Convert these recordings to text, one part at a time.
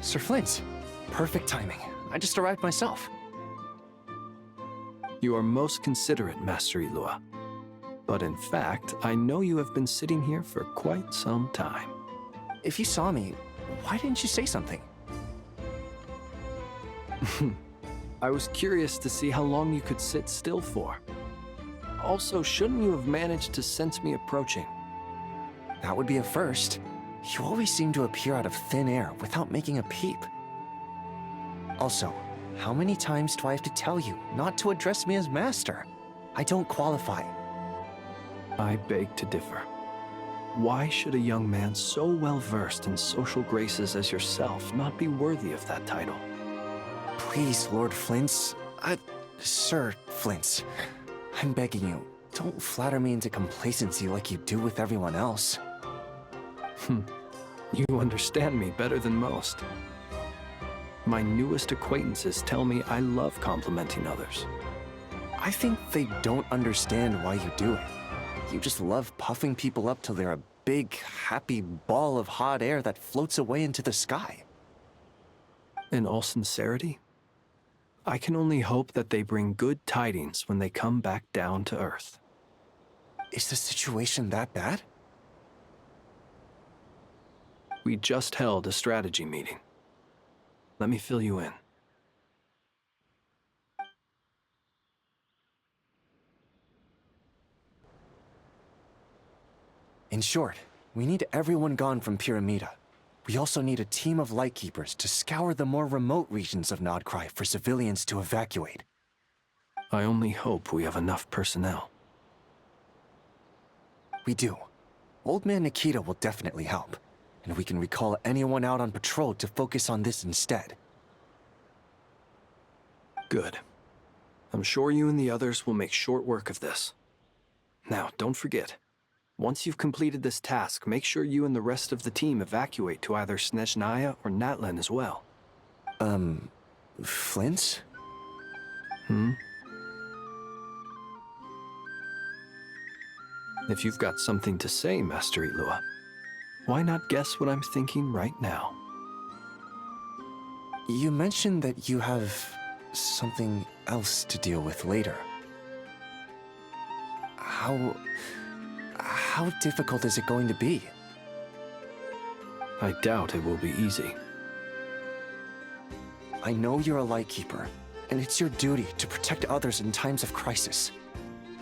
Sir Flint, perfect timing. I just arrived myself. You are most considerate, Master Ilua. But in fact, I know you have been sitting here for quite some time. If you saw me, why didn't you say something? I was curious to see how long you could sit still for. Also, shouldn't you have managed to sense me approaching? That would be a first. You always seem to appear out of thin air without making a peep. Also, how many times do I have to tell you not to address me as master? I don't qualify. I beg to differ. Why should a young man so well versed in social graces as yourself not be worthy of that title? Please, Lord Flint's... Sir Flint's. I'm begging you, don't flatter me into complacency like you do with everyone else. You understand me better than most. My newest acquaintances tell me I love complimenting others. I think they don't understand why you do it. You just love puffing people up till they're a big, happy ball of hot air that floats away into the sky. In all sincerity, I can only hope that they bring good tidings when they come back down to Earth. Is the situation that bad? We just held a strategy meeting. Let me fill you in. In short, we need everyone gone from Pyramida. We also need a team of lightkeepers to scour the more remote regions of Nod-Krai for civilians to evacuate. I only hope we have enough personnel. We do. Old Man Nikita will definitely help, and we can recall anyone out on patrol to focus on this instead. Good. I'm sure you and the others will make short work of this. Now, don't forget, once you've completed this task, make sure you and the rest of the team evacuate to either Snezhnaya or Natlan as well. Flint? If you've got something to say, Master Ilua, why not guess what I'm thinking right now? You mentioned that you have something else to deal with later. How difficult is it going to be? I doubt it will be easy. I know you're a lightkeeper, and it's your duty to protect others in times of crisis.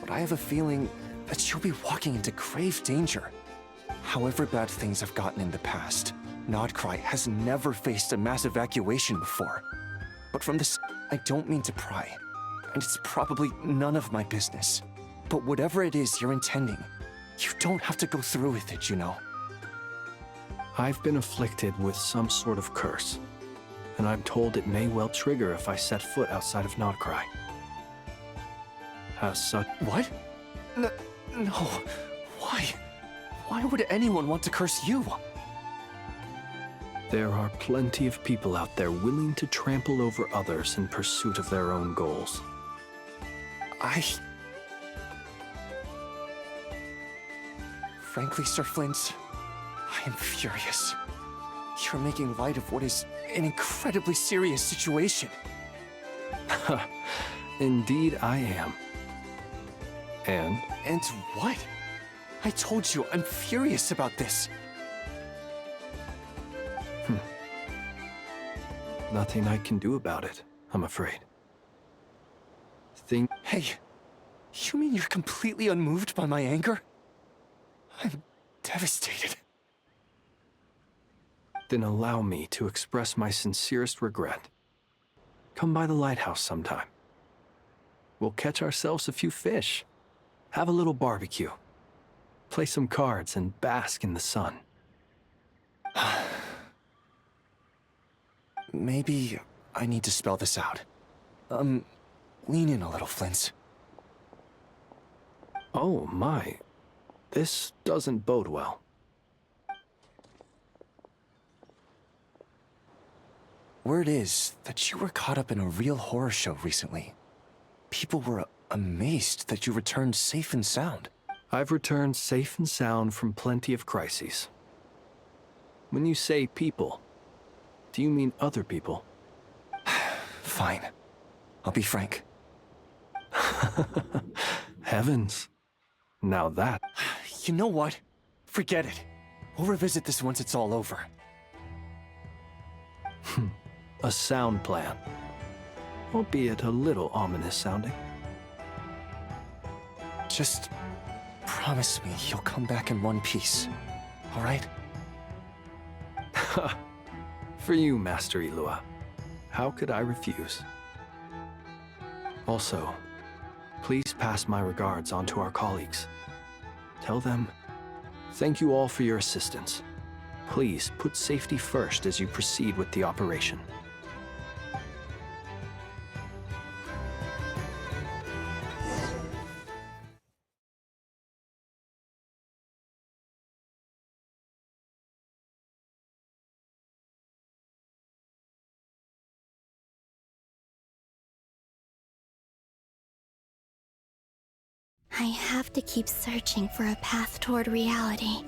But I have a feeling that you'll be walking into grave danger. However bad things have gotten in the past, Nod-Krai has never faced a mass evacuation before. But from this, I don't mean to pry, and it's probably none of my business. But whatever it is you're intending, you don't have to go through with it, you know. I've been afflicted with some sort of curse, and I'm told it may well trigger if I set foot outside of Nod-Krai. As such... What? No. Why? Why would anyone want to curse you? There are plenty of people out there willing to trample over others in pursuit of their own goals. Frankly, Sir Flint, I am furious. You're making light of what is an incredibly serious situation. Indeed I am. And? And what? I told you, I'm furious about this. Nothing I can do about it, I'm afraid. Hey, you mean you're completely unmoved by my anger? I'm devastated. Then allow me to express my sincerest regret. Come by the lighthouse sometime. We'll catch ourselves a few fish, have a little barbecue, play some cards, and bask in the sun. Maybe I need to spell this out. Lean in a little, Flint. Oh my, this doesn't bode well. Word is that you were caught up in a real horror show recently. People were amazed that you returned safe and sound. I've returned safe and sound from plenty of crises. When you say people, Do you mean other people? Fine. I'll be frank. Heavens. Now that... You know what? Forget it. We'll revisit this once it's all over. A sound plan. Albeit a little ominous sounding. Just promise me you'll come back in one piece, all right? For you, Master Ilua. How could I refuse? Also, please pass my regards on to our colleagues. Tell them, thank you all for your assistance. Please put safety first as you proceed with the operation. I have to keep searching for a path toward reality.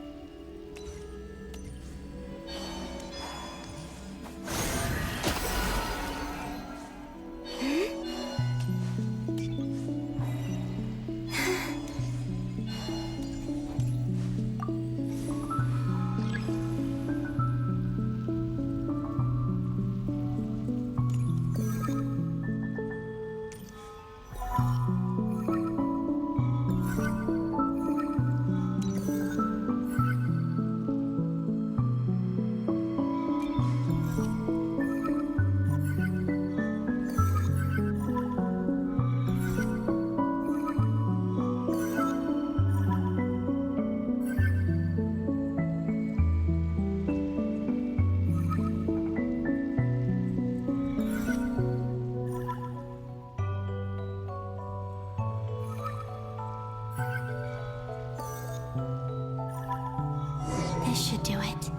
This should do it.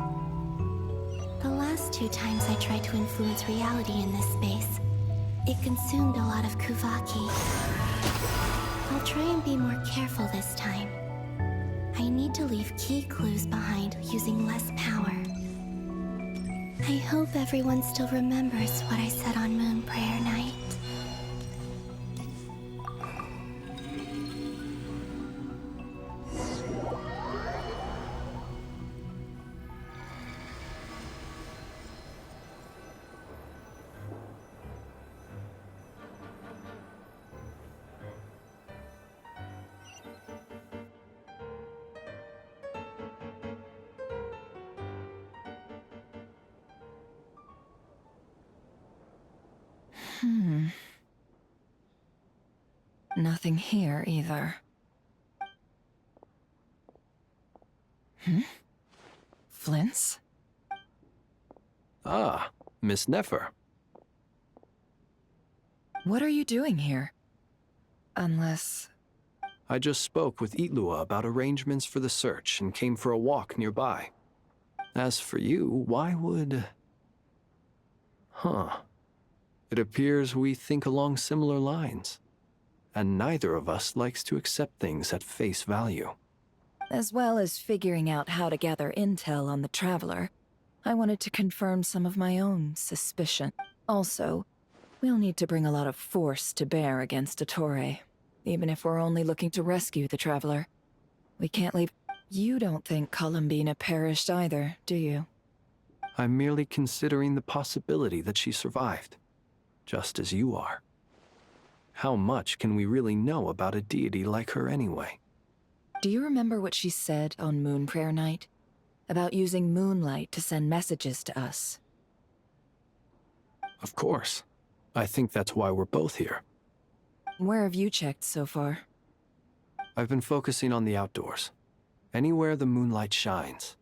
The last 2 times I tried to influence reality in this space, it consumed a lot of Kuvaki. I'll try and be more careful this time. I need to leave key clues behind using less power. I hope everyone still remembers what I said on Moon Prayer Night. Nothing here either. Flints? Ah, Miss Nefer. What are you doing here? Unless... I just spoke with Ilua about arrangements for the search and came for a walk nearby. As for you, why would... It appears we think along similar lines. And neither of us likes to accept things at face value. As well as figuring out how to gather intel on the Traveler, I wanted to confirm some of my own suspicion. Also, we'll need to bring a lot of force to bear against Ettore, even if we're only looking to rescue the Traveler. We can't leave... You don't think Columbina perished either, do you? I'm merely considering the possibility that she survived, just as you are. How much can we really know about a deity like her anyway? Do you remember what she said on Moon Prayer Night? About using moonlight to send messages to us? Of course. I think that's why we're both here. Where have you checked so far? I've been focusing on the outdoors. Anywhere the moonlight shines.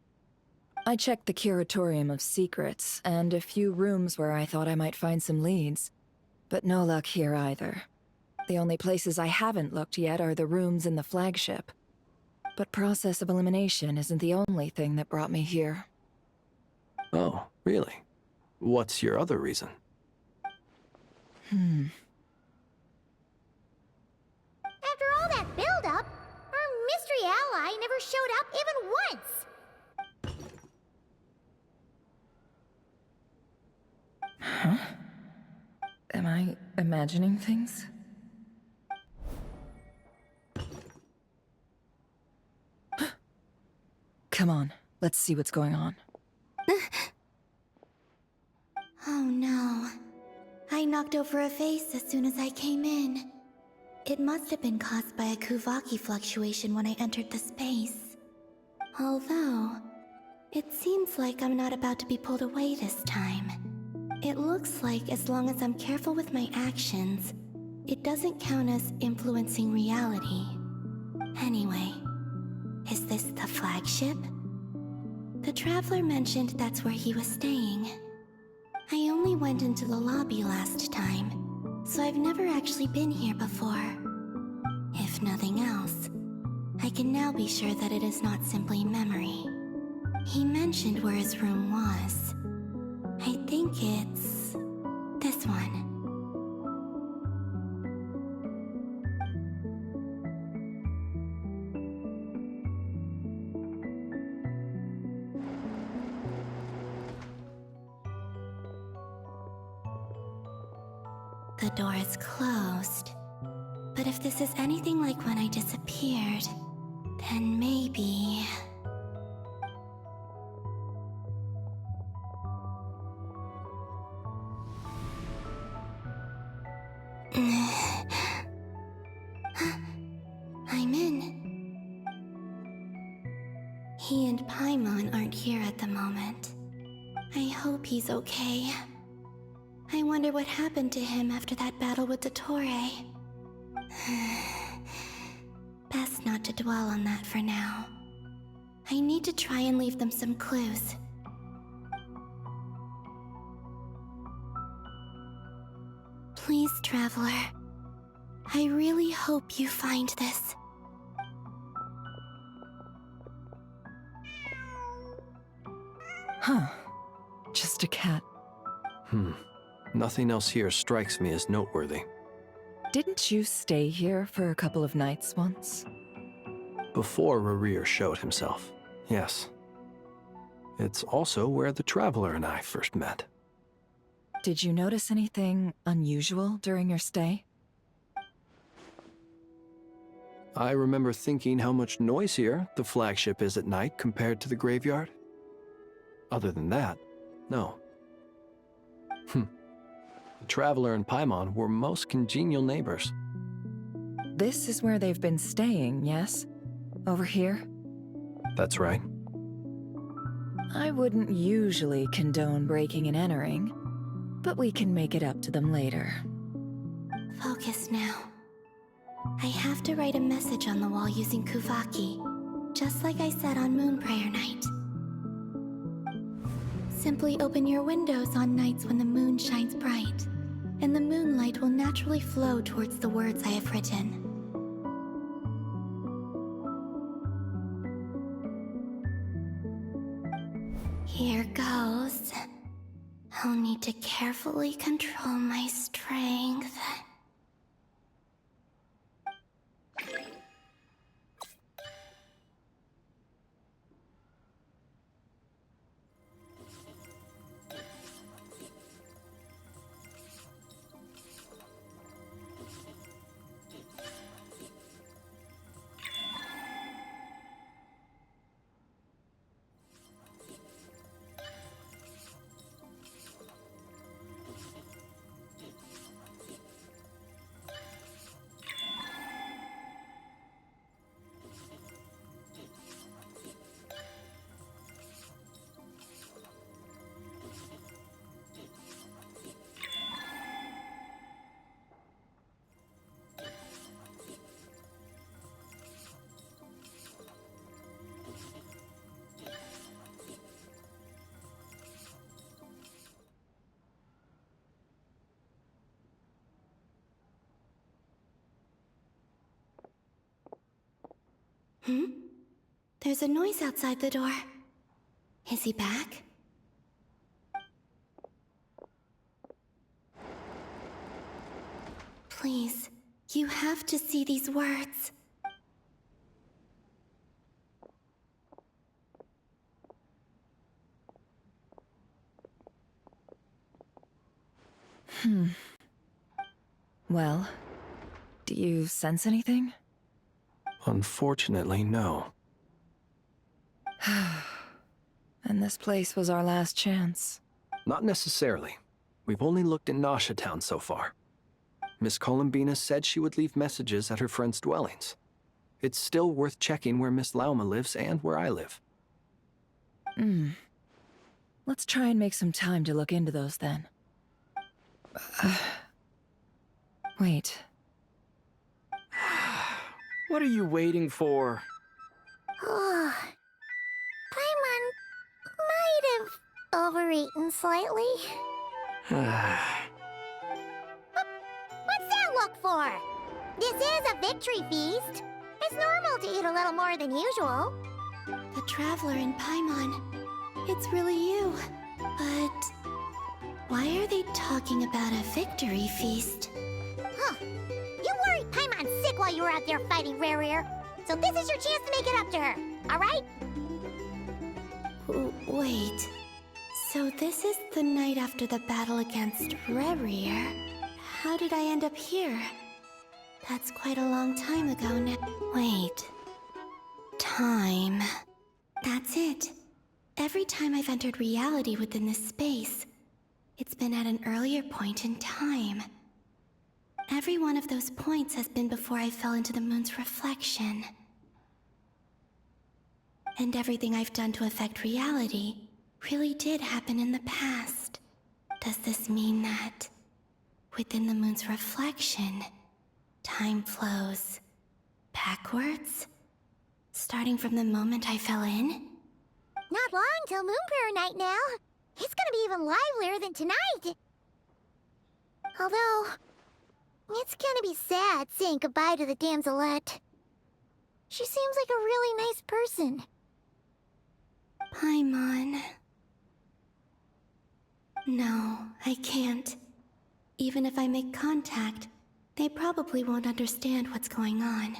I checked the Curatorium of Secrets, and a few rooms where I thought I might find some leads. But no luck here either. The only places I haven't looked yet are the rooms in the flagship. But process of elimination isn't the only thing that brought me here. Oh, really? What's your other reason? After all that build-up, our mystery ally never showed up even once! Imagining things? Come on, let's see what's going on. Oh no. I knocked over a vase as soon as I came in. It must have been caused by a Kuvaki fluctuation when I entered the space. Although, it seems like I'm not about to be pulled away this time. It looks like as long as I'm careful with my actions, it doesn't count as influencing reality. Anyway, is this the flagship? The Traveler mentioned that's where he was staying. I only went into the lobby last time, so I've never actually been here before. If nothing else, I can now be sure that it is not simply memory. He mentioned where his room was. I think it's this one. The door is closed. But if this is anything like when I disappeared, then maybe... I'm in. He and Paimon aren't here at the moment. I hope he's okay. I wonder what happened to him after that battle with Dottore. Best not to dwell on that for now. I need to try and leave them some clues. Please, Traveler. I really hope you find this. Huh. Just a cat. Nothing else here strikes me as noteworthy. Didn't you stay here for a couple of nights once? Before Rerir showed himself, yes. It's also where the Traveler and I first met. Did you notice anything unusual during your stay? I remember thinking how much noisier the flagship is at night compared to the graveyard. Other than that, no. The Traveler and Paimon were most congenial neighbors. This is where they've been staying, yes? Over here? That's right. I wouldn't usually condone breaking and entering, but we can make it up to them later. Focus now. I have to write a message on the wall using Kuvaki, just like I said on Moon Prayer Night. Simply open your windows on nights when the moon shines bright, and the moonlight will naturally flow towards the words I have written. Here goes. I'll need to carefully control my strength. There's a noise outside the door. Is he back? Please, you have to see these words. Well, do you sense anything? Unfortunately, no. And this place was our last chance. Not necessarily. We've only looked in Nasha Town so far. Miss Columbina said she would leave messages at her friends' dwellings. It's still worth checking where Miss Lauma lives and where I live. Let's try and make some time to look into those then. Wait. What are you waiting for? Oh, Paimon might have overeaten slightly. What's that look for? This is a victory feast. It's normal to eat a little more than usual. The Traveler in Paimon. It's really you. But why are they talking about a victory feast? Huh. You worried Paimon sick while you were out there fighting Rare. So this is your chance to make it up to her, alright? Wait. So this is the night after the battle against Rare. How did I end up here? That's quite a long time ago now. Wait. Time. That's it. Every time I've entered reality within this space, it's been at an earlier point in time. Every one of those points has been before I fell into the moon's reflection. And everything I've done to affect reality really did happen in the past. Does this mean that within the moon's reflection, time flows backwards? Starting from the moment I fell in? Not long till Moon Prayer Night now. It's gonna be even livelier than tonight. Although, it's gonna be sad saying goodbye to the damselette. She seems like a really nice person. Paimon. No, I can't. Even if I make contact, they probably won't understand what's going on.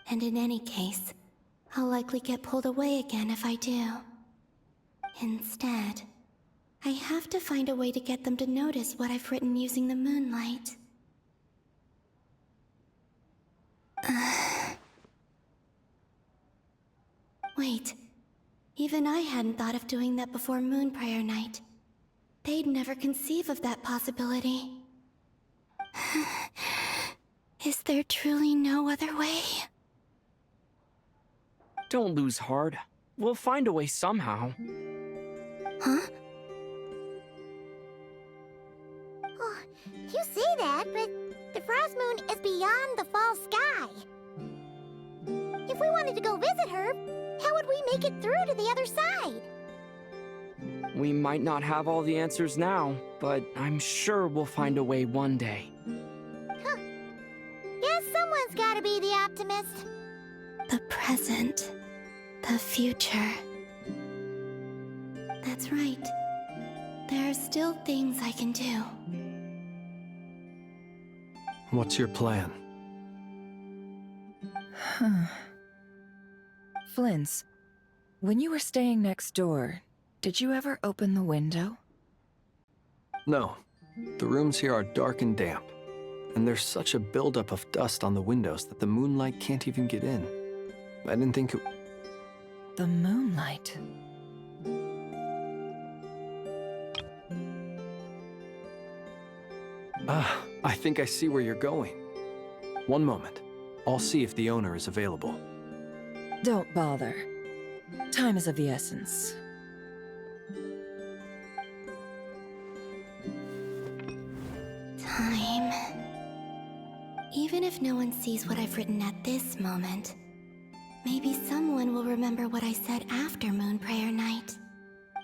And in any case, I'll likely get pulled away again if I do. Instead, I have to find a way to get them to notice what I've written using the moonlight. Wait, even I hadn't thought of doing that before Moon Prayer Night. They'd never conceive of that possibility. Is there truly no other way? Don't lose heart. We'll find a way somehow. Huh? Oh, you say that, but the Frost Moon is beyond the fall sky. If we wanted to go visit her, how would we make it through to the other side? We might not have all the answers now, but I'm sure we'll find a way one day. Huh. Guess someone's gotta be the optimist. The present. The future. That's right. There are still things I can do. What's your plan? Flint's, when you were staying next door, did you ever open the window? No. The rooms here are dark and damp, and there's such a buildup of dust on the windows that the moonlight can't even get in. I didn't think it... The moonlight. Ah, I think I see where you're going. One moment. I'll see if the owner is available. Don't bother. Time is of the essence. Time. Even if no one sees what I've written at this moment, maybe someone will remember what I said after Moon Prayer Night.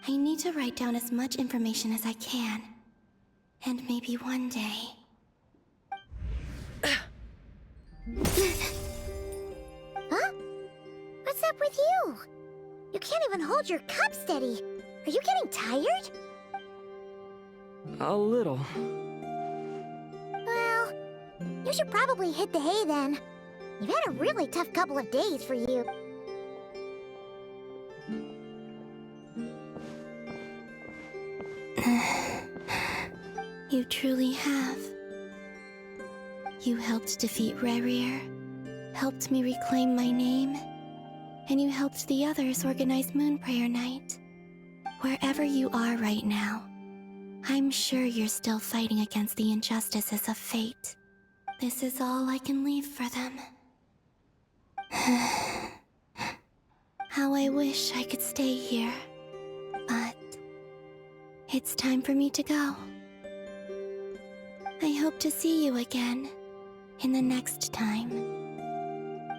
I need to write down as much information as I can. And maybe one day... Huh? What's up with you? You can't even hold your cup steady. Are you getting tired? A little. Well, you should probably hit the hay then. You've had a really tough couple of days for you. You truly have. You helped defeat Rerir, helped me reclaim my name, and you helped the others organize Moon Prayer Night. Wherever you are right now, I'm sure you're still fighting against the injustices of fate. This is all I can leave for them. How I wish I could stay here, but it's time for me to go. I hope to see you again in the next time,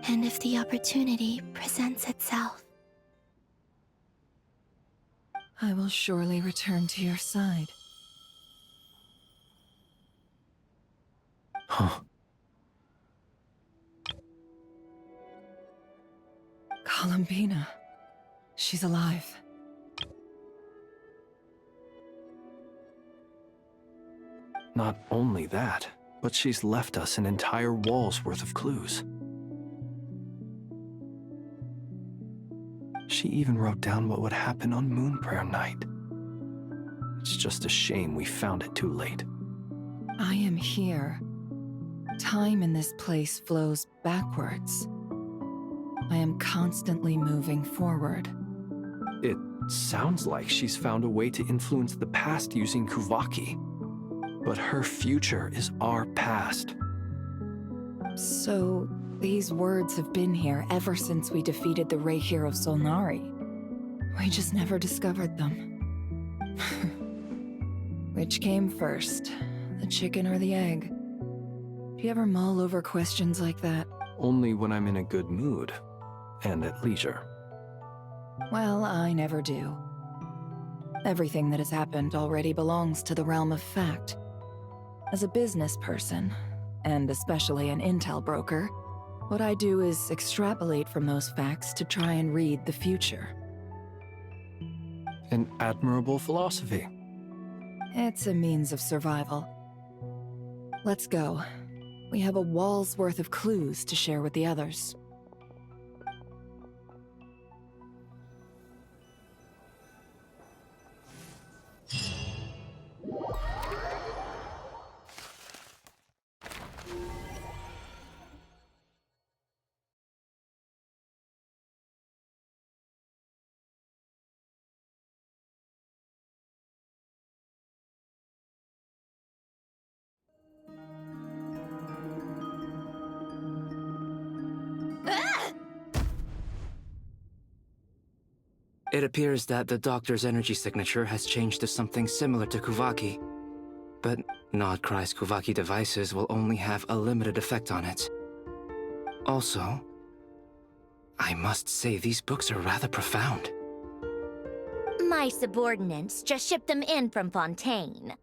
and if the opportunity presents itself. I will surely return to your side. Huh. Columbina. She's alive. Not only that, but she's left us an entire wall's worth of clues. She even wrote down what would happen on Moon Prayer Night. It's just a shame we found it too late. I am here. Time in this place flows backwards. I am constantly moving forward. It sounds like she's found a way to influence the past using Kuvaki. But her future is our past. So, these words have been here ever since we defeated the Ray Hero Solnari. We just never discovered them. Which came first, the chicken or the egg? Do you ever mull over questions like that? Only when I'm in a good mood and at leisure. Well, I never do. Everything that has happened already belongs to the realm of fact. As a business person, and especially an intel broker, what I do is extrapolate from those facts to try and read the future. An admirable philosophy. It's a means of survival. Let's go. We have a wall's worth of clues to share with the others. It appears that the doctor's energy signature has changed to something similar to Kuvaki. But Nod-Krai's Kuvaki devices will only have a limited effect on it. Also, I must say these books are rather profound. My subordinates just shipped them in from Fontaine.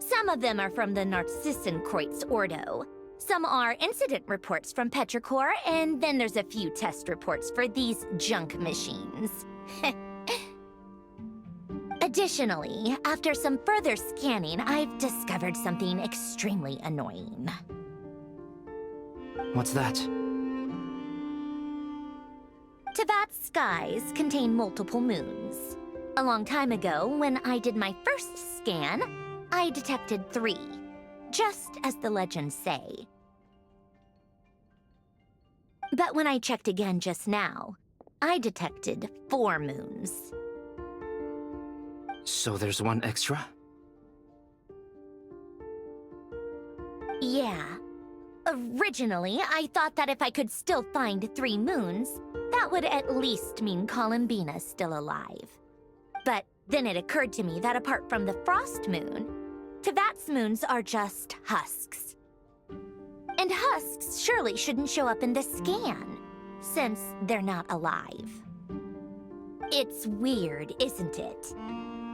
Some of them are from the Narcissenkreuz Ordo. Some are incident reports from Petrichor, and then there's a few test reports for these junk machines. Additionally, after some further scanning, I've discovered something extremely annoying. What's that? Teyvat's skies contain multiple moons. A long time ago, when I did my first scan, I detected 3, just as the legends say. But when I checked again just now, I detected 4 moons. So there's one extra? Yeah. Originally, I thought that if I could still find 3 moons, that would at least mean Columbina's still alive. But then it occurred to me that apart from the Frost Moon, Teyvat's moons are just husks. And husks surely shouldn't show up in the scan, since they're not alive. It's weird, isn't it?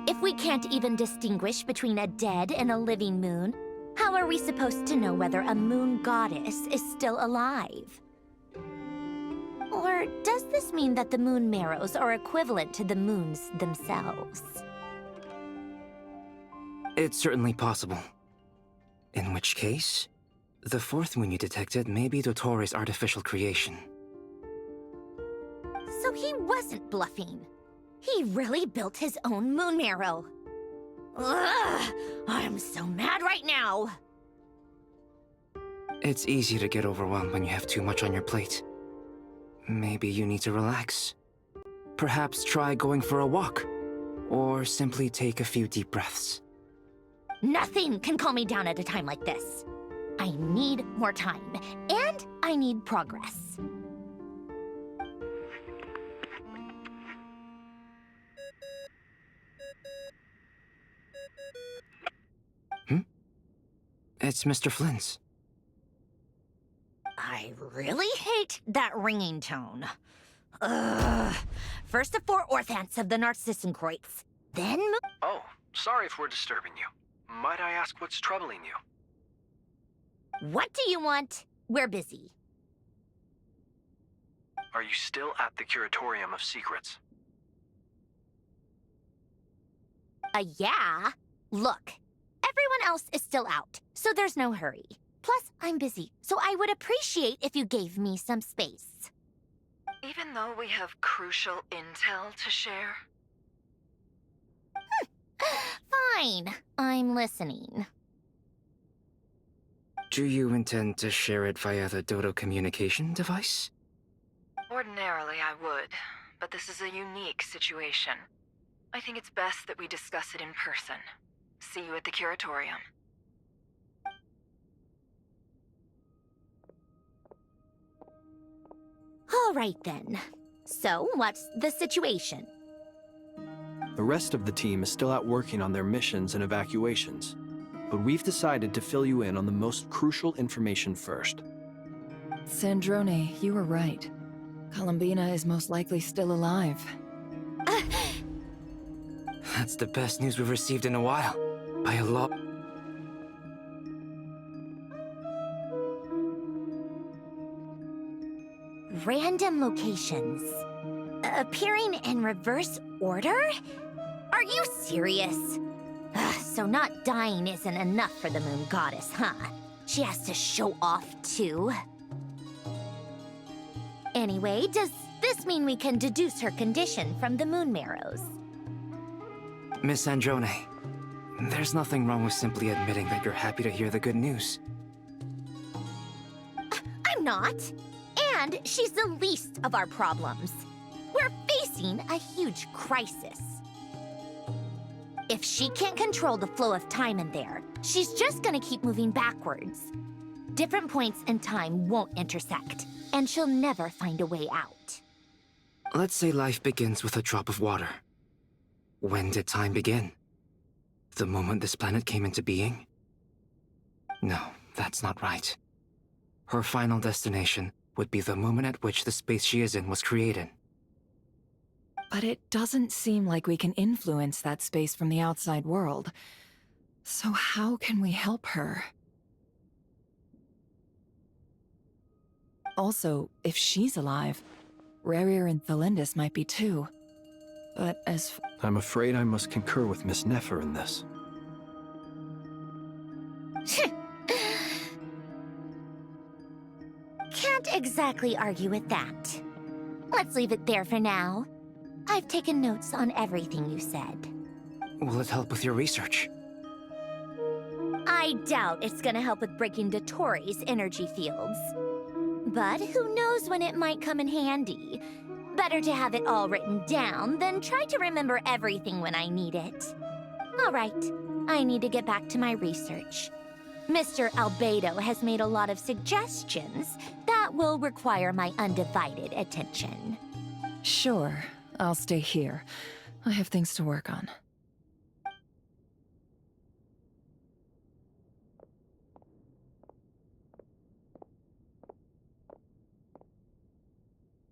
If we can't even distinguish between a dead and a living moon, how are we supposed to know whether a moon goddess is still alive? Or does this mean that the moon marrows are equivalent to the moons themselves? It's certainly possible. In which case, the 4th moon you detected may be Dottore artificial creation. So he wasn't bluffing. He really built his own moon marrow. Ugh! I'm so mad right now! It's easy to get overwhelmed when you have too much on your plate. Maybe you need to relax. Perhaps try going for a walk, or simply take a few deep breaths. Nothing can calm me down at a time like this. I need more time, and I need progress. It's Mr. Flynn's. I really hate that ringing tone. Ugh. First the 4 Orthants of the Narcissenkreuz, then... Oh, sorry if we're disturbing you. Might I ask what's troubling you? What do you want? We're busy. Are you still at the Curatorium of Secrets? Yeah. Look, everyone else is still out, so there's no hurry. Plus, I'm busy, so I would appreciate if you gave me some space. Even though we have crucial intel to share? Fine, I'm listening. Do you intend to share it via the Dodo communication device? Ordinarily, I would, but this is a unique situation. I think it's best that we discuss it in person. See you at the Curatorium. All right then. So, what's the situation? The rest of the team is still out working on their missions and evacuations, but we've decided to fill you in on the most crucial information first. Sandrone, you were right. Columbina is most likely still alive. That's the best news we've received in a while. By a lot. Random locations. Appearing in reverse order? Are you serious? So not dying isn't enough for the moon goddess, huh? She has to show off too. Anyway, does this mean we can deduce her condition from the moon marrows? Miss Androne, there's nothing wrong with simply admitting that you're happy to hear the good news. I'm not. And she's the least of our problems. We're facing a huge crisis. If she can't control the flow of time in there, she's just gonna keep moving backwards. Different points in time won't intersect, and she'll never find a way out. Let's say life begins with a drop of water. When did time begin? The moment this planet came into being? No, that's not right. Her final destination would be the moment at which the space she is in was created. But it doesn't seem like we can influence that space from the outside world. So how can we help her? Also, if she's alive, Rerir and Thelindis might be too. But as... I'm afraid I must concur with Miss Nefer in this. Can't exactly argue with that. Let's leave it there for now. I've taken notes on everything you said. Will it help with your research? I doubt it's gonna help with breaking Dottoro's energy fields. But who knows when it might come in handy. Better to have it all written down than try to remember everything when I need it. All right, I need to get back to my research. Mr. Albedo has made a lot of suggestions that will require my undivided attention. Sure, I'll stay here. I have things to work on.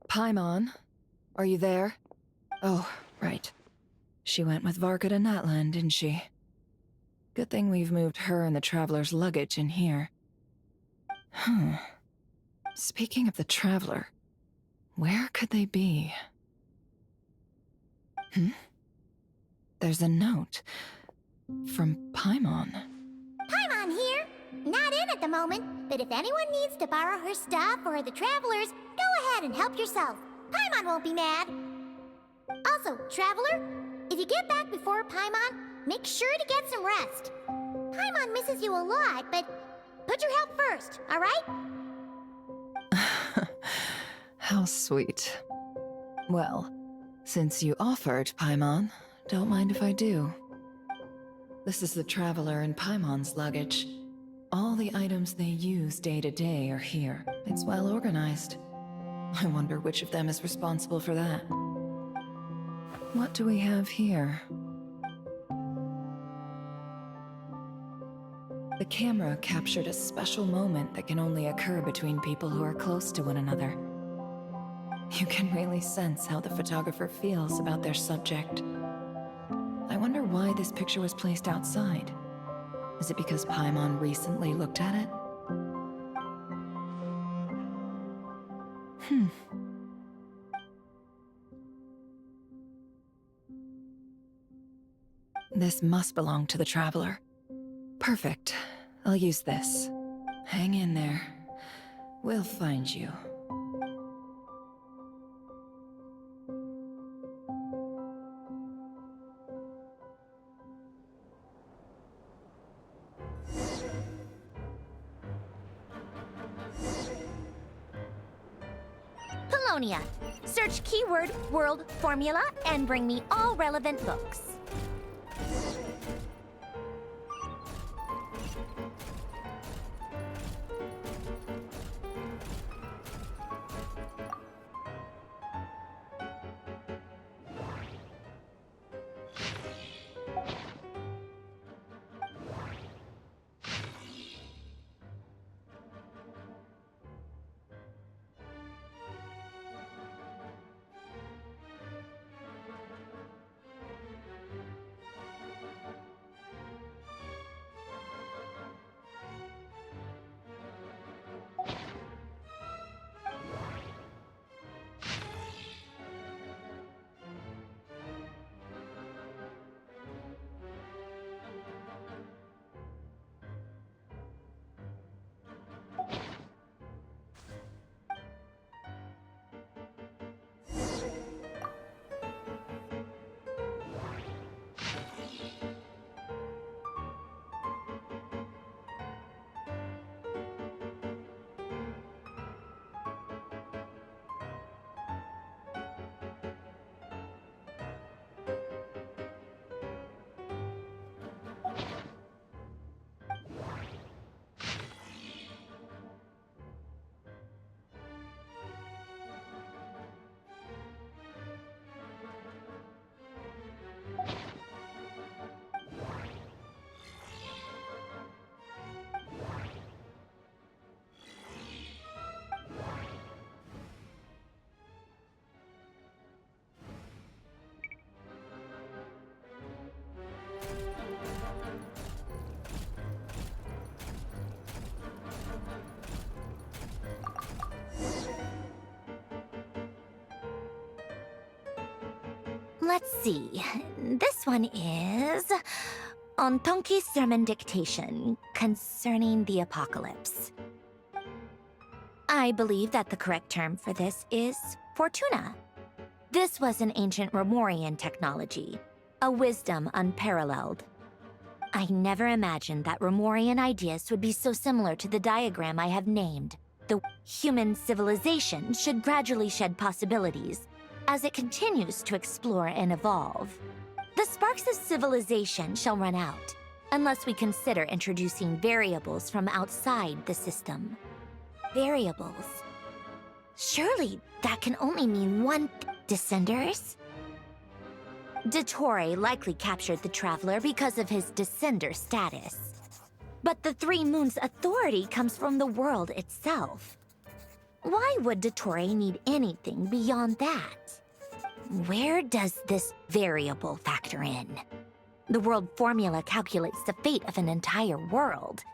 Paimon, are you there? Oh, right. She went with Varka to Natlan, didn't she? Good thing we've moved her and the Traveler's luggage in here. Speaking of the Traveler, where could they be? There's a note from Paimon. Paimon here. Not in at the moment, but if anyone needs to borrow her stuff or the Travelers, go ahead and help yourself. Paimon won't be mad. Also, Traveler, if you get back before Paimon, make sure to get some rest. Paimon misses you a lot, but put your help first, alright? How sweet. Well, since you offered, Paimon, don't mind if I do. This is the Traveler and Paimon's luggage. All the items they use day to day are here. It's well organized. I wonder which of them is responsible for that. What do we have here? The camera captured a special moment that can only occur between people who are close to one another. You can really sense how the photographer feels about their subject. I wonder why this picture was placed outside. Is it because Paimon recently looked at it? This must belong to the Traveler. Perfect. I'll use this. Hang in there. We'll find you. Polonia. Search keyword world formula and bring me all relevant books. Let's see. This one is on Tonki's sermon dictation concerning the apocalypse. I believe that the correct term for this is Fortuna. This was an ancient Romorian technology, a wisdom unparalleled. I never imagined that Romorian ideas would be so similar to the diagram I have named. The human civilization should gradually shed possibilities as it continues to explore and evolve. The sparks of civilization shall run out, unless we consider introducing variables from outside the system. Variables? Surely that can only mean one Descenders? Dottore likely captured the Traveler because of his Descender status. But the Three Moons' authority comes from the world itself. Why would Dottore need anything beyond that? Where does this variable factor in? The world formula calculates the fate of an entire world.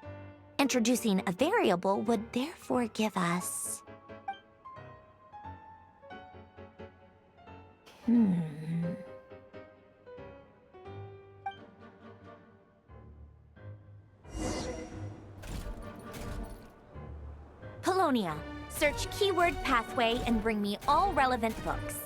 Introducing a variable would therefore give us... Polonia, search keyword pathway and bring me all relevant books.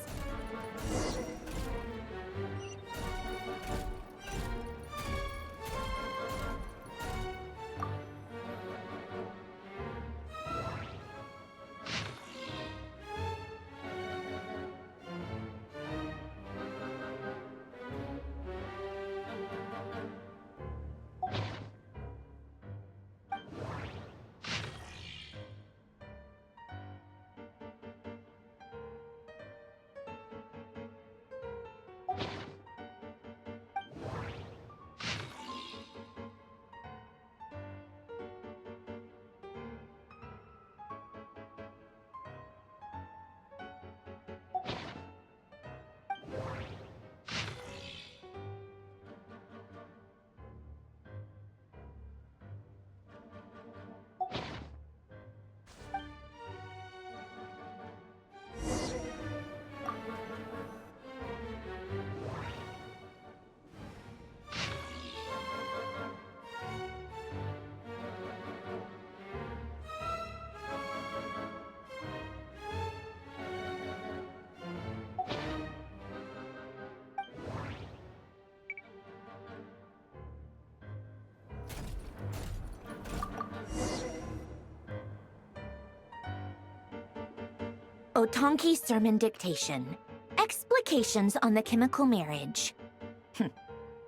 Otonki Sermon Dictation. Explications on the Chemical Marriage.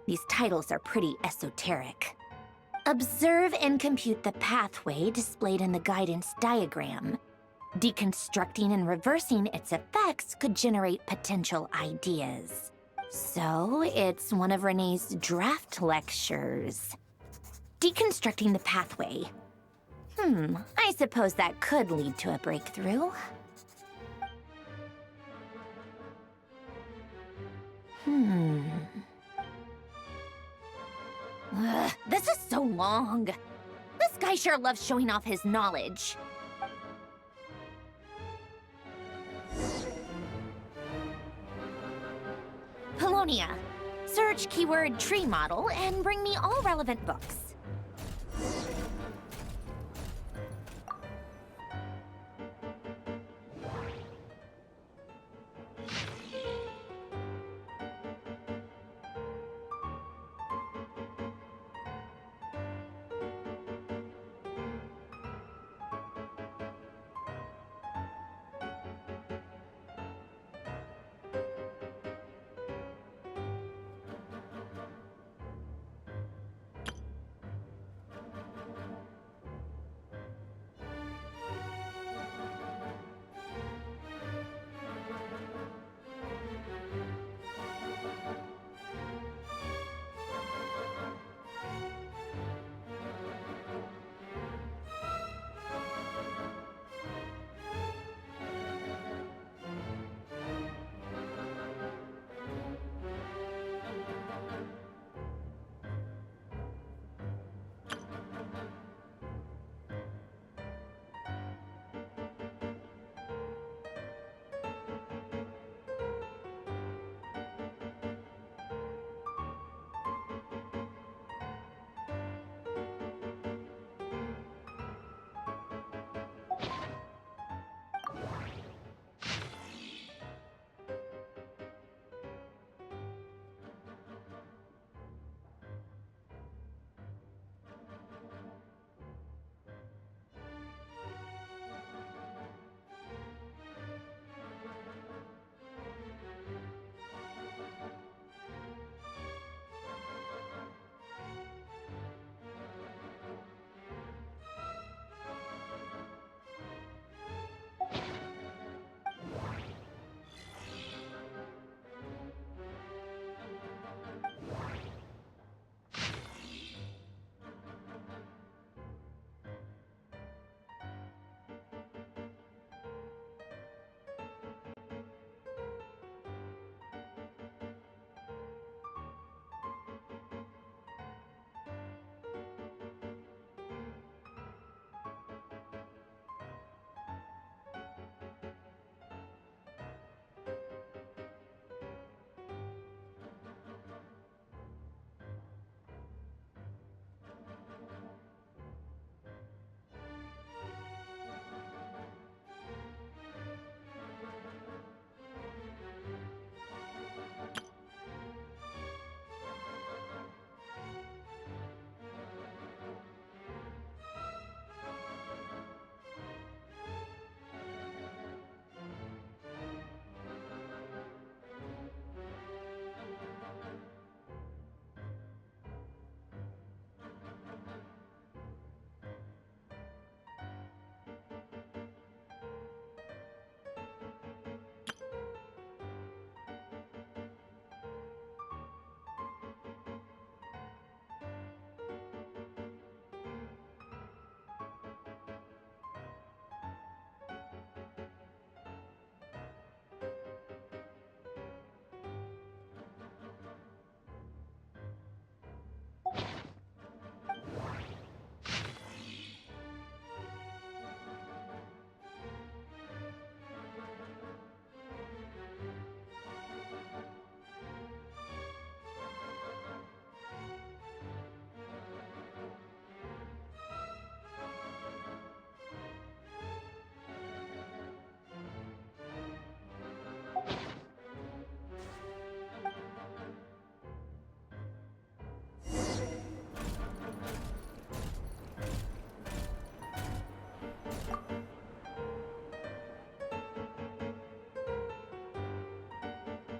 These titles are pretty esoteric. Observe and compute the pathway displayed in the guidance diagram. Deconstructing and reversing its effects could generate potential ideas. So, it's one of Renee's draft lectures. Deconstructing the pathway. I suppose that could lead to a breakthrough. This is so long. This guy sure loves showing off his knowledge. Polonia. Search keyword tree model and bring me all relevant books.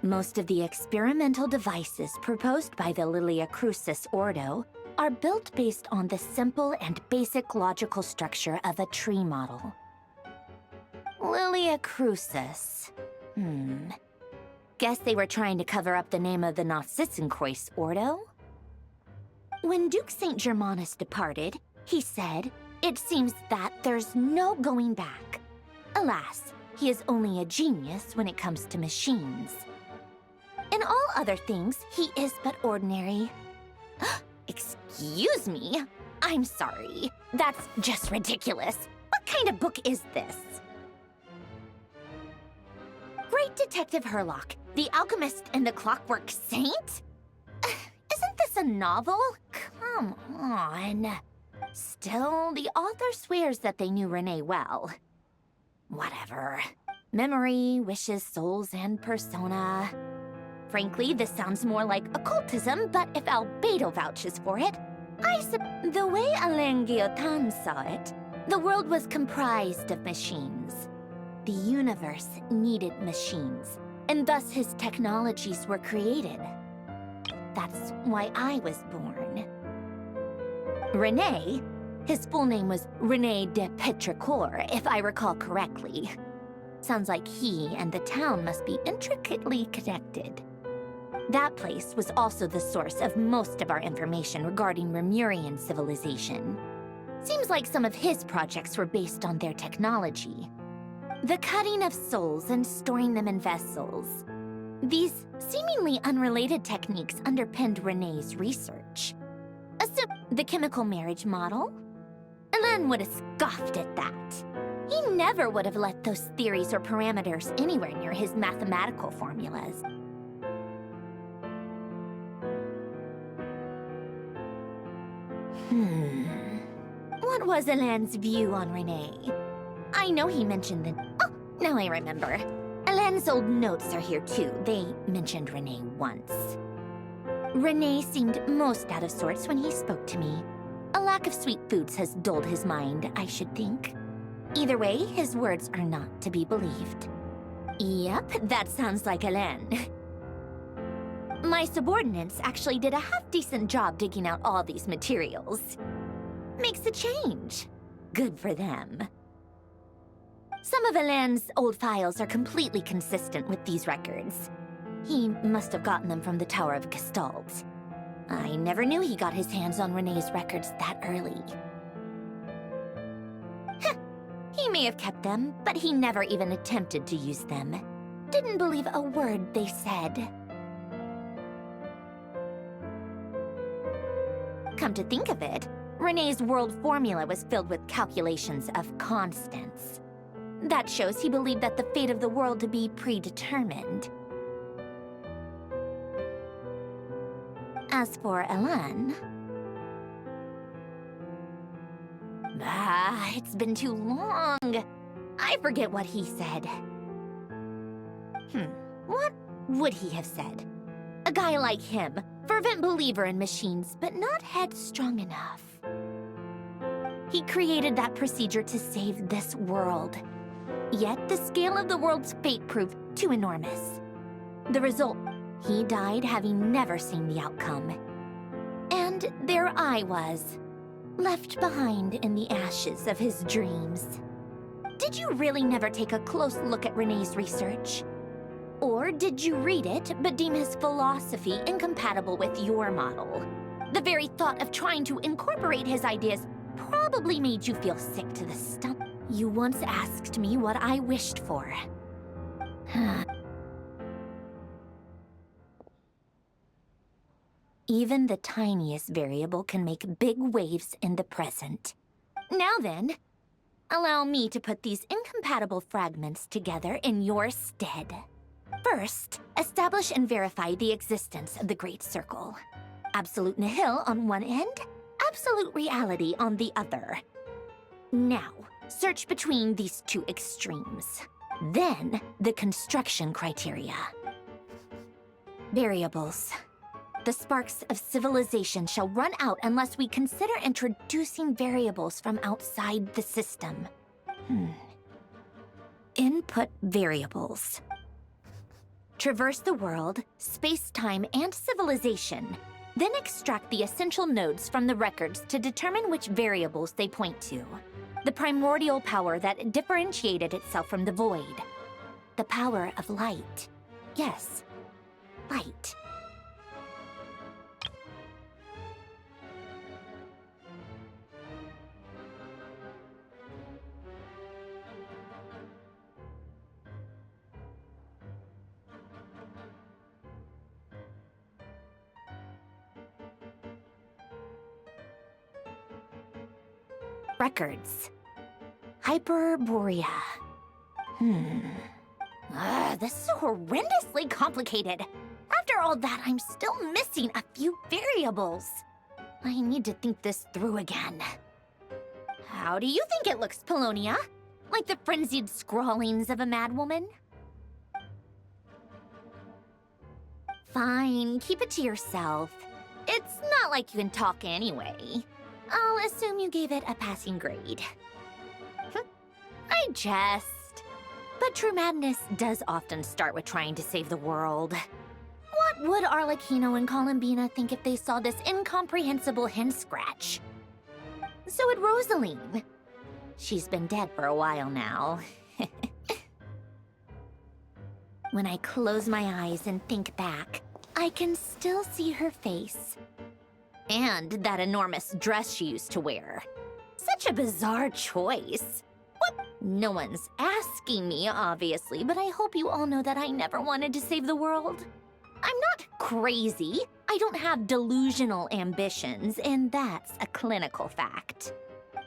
Most of the experimental devices proposed by the Lilia Crucis Ordo are built based on the simple and basic logical structure of a tree model. Lilia Crucis. Guess they were trying to cover up the name of the Nod-Krai Ordo? When Duke St. Germanus departed, he said, "It seems that there's no going back." Alas, he is only a genius when it comes to machines. In all other things, he is but ordinary. Excuse me? I'm sorry. That's just ridiculous. What kind of book is this? Great Detective Herlock, the Alchemist and the Clockwork Saint? Isn't this a novel? Come on. Still, the author swears that they knew Renee well. Whatever. Memory, wishes, souls, and persona. Frankly, this sounds more like occultism, but if Albedo vouches for it, the way Alain Guillotin saw it, the world was comprised of machines. The universe needed machines, and thus his technologies were created. That's why I was born. Renee, his full name was René de Petrichor, if I recall correctly. Sounds like he and the town must be intricately connected. That place was also the source of most of our information regarding Remurian civilization. Seems like some of his projects were based on their technology. The cutting of souls and storing them in vessels. These seemingly unrelated techniques underpinned Renée's research. Assume the chemical marriage model? Alain would have scoffed at that. He never would have let those theories or parameters anywhere near his mathematical formulas. What was Alain's view on Renee? I know he mentioned the... Oh, now I remember. Alain's old notes are here too. They mentioned Renee once. Renee seemed most out of sorts when he spoke to me. A lack of sweet foods has dulled his mind, I should think. Either way, his words are not to be believed. Yep, that sounds like Alain. My subordinates actually did a half-decent job digging out all these materials. Makes a change. Good for them. Some of Alain's old files are completely consistent with these records. He must have gotten them from the Tower of Gestalt. I never knew he got his hands on Renée's records that early. He may have kept them, but he never even attempted to use them. Didn't believe a word they said. Come to think of it, Renée's world formula was filled with calculations of constants. That shows he believed that the fate of the world to be predetermined. As for Alain... it's been too long. I forget what he said. What would he have said? A guy like him, fervent believer in machines, but not headstrong enough. He created that procedure to save this world. Yet the scale of the world's fate proved too enormous. The result, he died having never seen the outcome. And there I was, left behind in the ashes of his dreams. Did you really never take a close look at Renée's research? Or did you read it but deem his philosophy incompatible with your model? The very thought of trying to incorporate his ideas probably made you feel sick to the stomach. You once asked me what I wished for. Even the tiniest variable can make big waves in the present. Now then, allow me to put these incompatible fragments together in your stead. First, establish and verify the existence of the Great Circle. Absolute nihil on one end, absolute reality on the other. Now, search between these two extremes. Then, the construction criteria. Variables. The sparks of civilization shall run out unless we consider introducing variables from outside the system. Input variables. traverse the world, space-time, and civilization, then extract the essential nodes from the records to determine which variables they point to. The primordial power that differentiated itself from the void. The power of light. Yes, light. Records. Hyperborea. This is horrendously complicated. After all that, I'm still missing a few variables. I need to think this through again. How do you think it looks, Polonia? Like the frenzied scrawlings of a madwoman? Fine, keep it to yourself. It's not like you can talk anyway. I'll assume you gave it a passing grade. I jest. But true madness does often start with trying to save the world. What would Arlecchino and Columbina think if they saw this incomprehensible hen scratch? So would Rosaline. She's been dead for a while now. When I close my eyes and think back, I can still see her face. And that enormous dress she used to wear. Such a bizarre choice. What? No one's asking me, obviously, but I hope you all know that I never wanted to save the world. I'm not crazy. I don't have delusional ambitions, and that's a clinical fact.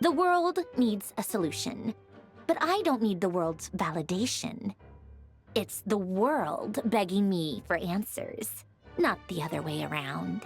The world needs a solution, but I don't need the world's validation. It's the world begging me for answers, not the other way around.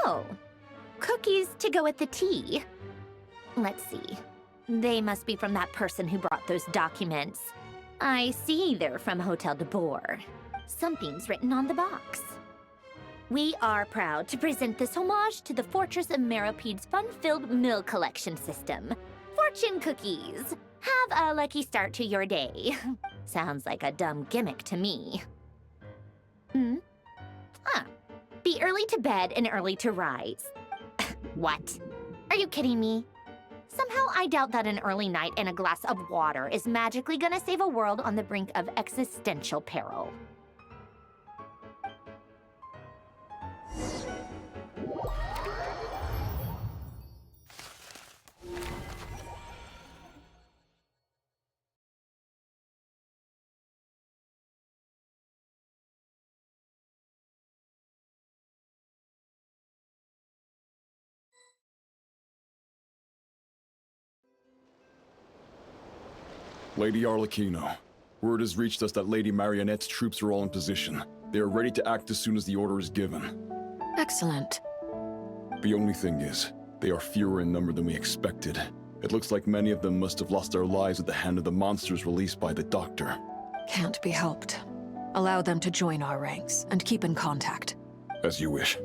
Oh, cookies to go with the tea. Let's see. They must be from that person who brought those documents. I see they're from Hotel de Boer. Something's written on the box. We are proud to present this homage to the Fortress of Meropede's fun-filled mill collection system. Fortune cookies. Have a lucky start to your day. Sounds like a dumb gimmick to me. Be early to bed and early to rise. What? Are you kidding me? Somehow I doubt that an early night and a glass of water is magically gonna save a world on the brink of existential peril. Lady Arlecchino, word has reached us that Lady Marionette's troops are all in position. They are ready to act as soon as the order is given. Excellent. The only thing is, they are fewer in number than we expected. It looks like many of them must have lost their lives at the hand of the monsters released by the Doctor. Can't be helped. Allow them to join our ranks and keep in contact. As you wish.